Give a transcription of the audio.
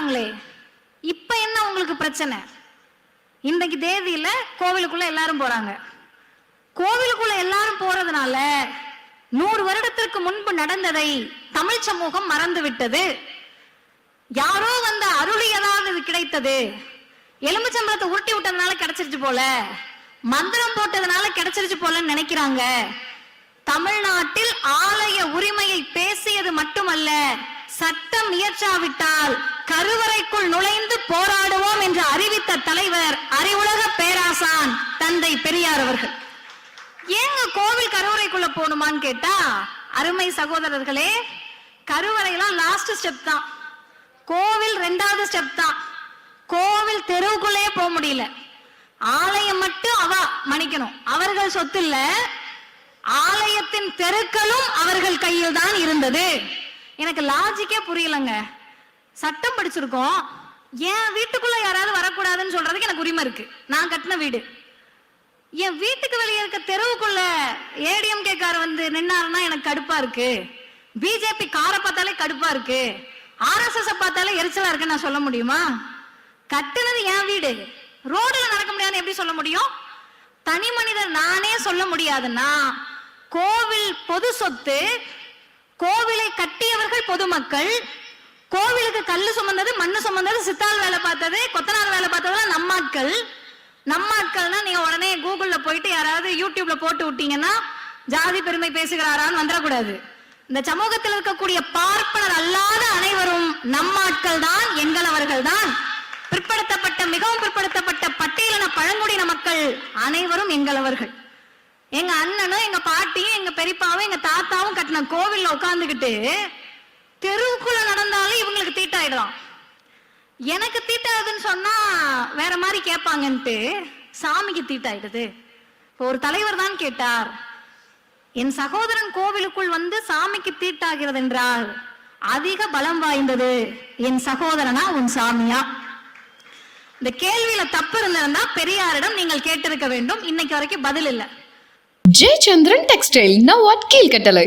போறாங்களே, இப்ப என்ன உங்களுக்கு பிரச்சனை? இன்னைக்கு தேதியில கோவிலுக்குள்ள எல்லாரும் போறாங்க. கோவிலுக்குள்ள எல்லாரும் போறதுனால 100 வருடத்திற்கு முன்பு நடந்ததை தமிழ் சமூகம் மறந்து விட்டது. யாரோ வந்த அருளியதால் இது கிடைத்தது, எலும்புச்சம்பளத்தை உருட்டி விட்டதுனால கிடைச்சிருச்சு போல, மந்திரம் போட்டதுனால கிடைச்சிருச்சு போலன்னு நினைக்கிறாங்க. தமிழ்நாட்டில் ஆலய உரிமையை பேசியது மட்டுமல்ல, சட்டம் இயற்றாவிட்டால் கருவறைக்குள் நுழைந்து போராடுவோம் என்று அறிவித்த தலைவர் அறிவுலக பேராசான் தந்தை பெரியார் அவர்கள். ஏங்க கோவில் கருவறைக்குள்ள போகணுமான்னு கேட்டா, அருமை சகோதரர்களே, கருவறையெல்லாம் லாஸ்ட் ஸ்டெப் தான், கோவில் 2வது ஸ்டெப் தான். கோவில் தெருவுக்குள்ளே போக முடியல, ஆலயம் மட்டும் மன்னிக்கணும், அவர்கள் சொத்து இல்ல, ஆலயத்தின் தெருக்களும் அவர்கள் கையில் தான் இருந்தது. எனக்கு லாஜிக்கே புரியலங்க. சட்டம் படிச்சிருக்கோம், என் வீட்டுக்குள்ள யாராவது வரக்கூடாதுன்னு சொல்றதுக்கு எனக்கு உரிமை இருக்கு. நான் கட்டின வீடு, என் வீட்டுக்கு வெளியே இருக்க தெருவுக்குள்ள ஏடிஎம்கே கார் வந்து நின்னாருன்னா எனக்கு கடுப்பா இருக்கு, பிஜேபி காரை பார்த்தாலே கடுப்பா இருக்கு, ஆர்எஸ்எஸ் பார்த்தாலே எரிச்சலா இருக்குன்னு நான் சொல்ல முடியுமா? கட்டுனது என் வீடு, ரோடுல நடக்க முடியாதுன்னு எப்படி சொல்ல முடியும்? தனி மனிதர் நானே சொல்ல முடியாதுன்னா, கோவில் பொது சொத்து, கோவிலை கட்டியவர்கள் பொதுமக்கள், கோவிலுக்கு கல்லு சுமந்தது மண்ணு சுமந்தது சித்தாள் வேலை பார்த்தது கொத்தனார் வேலை பார்த்தது நம்மாட்கள். நம்மாட்கள்னா நீங்க உடனே கூகுள்ல போயிட்டு யாராவது யூடியூப்ல போட்டு விட்டீங்கன்னா ஜாதி பெருமை பேசுகிறாரான்னு வந்துடக்கூடாது. இந்த சமூகத்தில் இருக்கக்கூடிய பார்ப்பனர் அல்லாத அனைவரும் நம்மாட்கள் தான், எங்களவர்கள் தான். பிற்படுத்தப்பட்ட மிகவும் பிற்படுத்தப்பட்ட பட்டியலின பழங்குடியின மக்கள் அனைவரும் எங்களவர்கள். எங்க அண்ணனும் எங்க பாட்டியும் எங்க பெரியப்பாவும் எங்க தாத்தாவும் கட்டின கோவில்ல உட்கார்ந்துகிட்டு தெருவுக்குள்ள நடந்தாலும் இவங்களுக்கு தீட்டாயிடலாம். எனக்கு தீட்டாதுன்னு சொன்னா வேற மாதிரி கேட்பாங்கன்ட்டு சாமிக்கு தீட்டாயிடுது. ஒரு தலைவர் தான் கேட்டார், என் சகோதரன் கோவிலுக்குள் வந்து சாமிக்கு தீட்டாகிறது என்றால் அதிக பலம் வாய்ந்தது என் சகோதரனா உன் சாமியா? இந்த கேள்வியில தப்பு இருந்திருந்தா பெரியாரிடம் நீங்கள் கேட்டிருக்க வேண்டும். இன்னைக்கு வரைக்கும் பதில் இல்லை. Jayachandran textile, now at Keelkattalai.